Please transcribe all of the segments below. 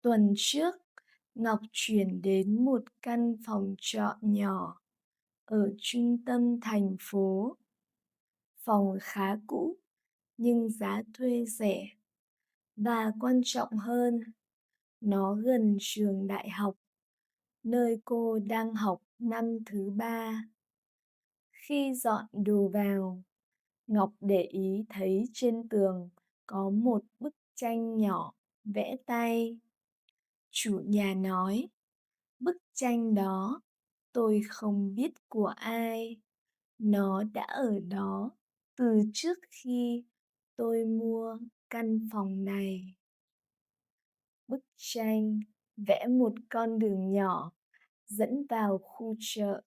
Tuần trước, Ngọc chuyển đến một căn phòng trọ nhỏ ở trung tâm thành phố. Phòng khá cũ nhưng giá thuê rẻ, và quan trọng hơn, nó gần trường đại học nơi cô đang học năm thứ 3. Khi dọn đồ vào, Ngọc để ý thấy trên tường có một bức tranh nhỏ vẽ tay. Chủ nhà nói, bức tranh đó tôi không biết của ai. Nó đã ở đó từ trước khi tôi mua căn phòng này. Bức tranh vẽ một con đường nhỏ dẫn vào khu chợ.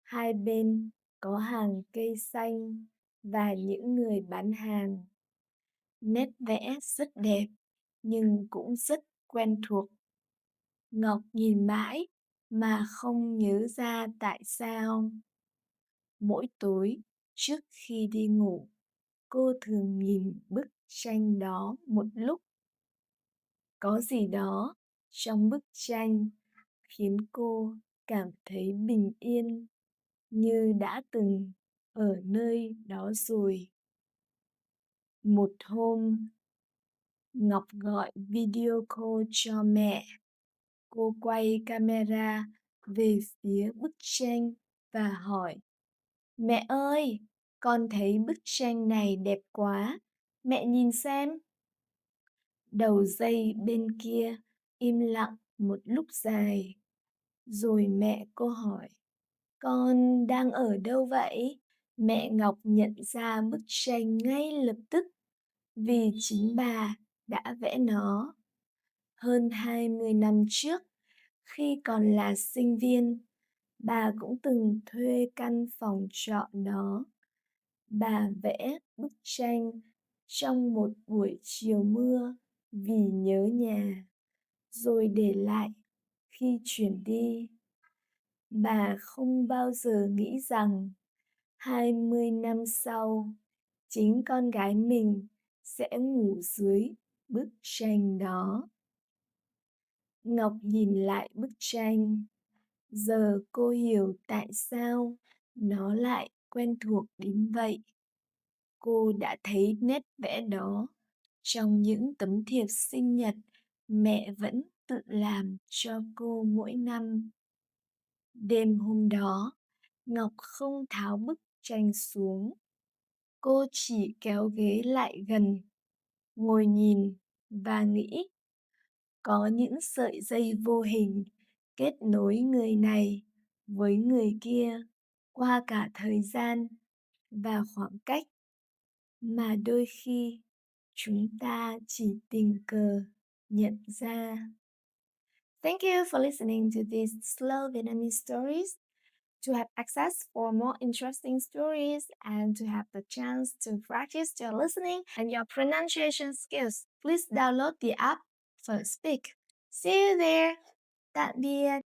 Hai bên có hàng cây xanh và những người bán hàng. Nét vẽ rất đẹp nhưng cũng rất quen thuộc. Ngọc nhìn mãi mà không nhớ ra tại sao. Mỗi tối trước khi đi ngủ, cô thường nhìn bức tranh đó một lúc. Có gì đó trong bức tranh khiến cô cảm thấy bình yên, như đã từng ở nơi đó rồi. Một hôm, Ngọc gọi video call cho mẹ. Cô quay camera về phía bức tranh và hỏi, mẹ ơi, con thấy bức tranh này đẹp quá, mẹ nhìn xem. Đầu dây bên kia im lặng một lúc dài, rồi mẹ cô hỏi, con đang ở đâu vậy? Mẹ Ngọc nhận ra bức tranh ngay lập tức, vì chính bà đã vẽ nó. Hơn 20 năm trước, khi còn là sinh viên, bà cũng từng thuê căn phòng trọ đó. Bà vẽ bức tranh trong một buổi chiều mưa vì nhớ nhà, rồi để lại khi chuyển đi. Bà không bao giờ nghĩ rằng 20 năm sau, chính con gái mình sẽ ngủ dưới bức tranh đó. Ngọc nhìn lại bức tranh. Giờ cô hiểu tại sao nó lại quen thuộc đến vậy. Cô đã thấy nét vẽ đó trong những tấm thiệp sinh nhật mẹ vẫn tự làm cho cô mỗi năm. Đêm hôm đó, Ngọc không tháo bức tranh xuống. Cô chỉ kéo ghế lại gần, ngồi nhìn và nghĩ. Có những sợi dây vô hình kết nối người này với người kia qua cả thời gian và khoảng cách, mà đôi khi chúng ta chỉ tình cờ nhận ra. Thank you for listening to these slow Vietnamese stories. To have access for more interesting stories and to have the chance to practice your listening and your pronunciation skills, please download the app for Speak. See you there. Tạm biệt.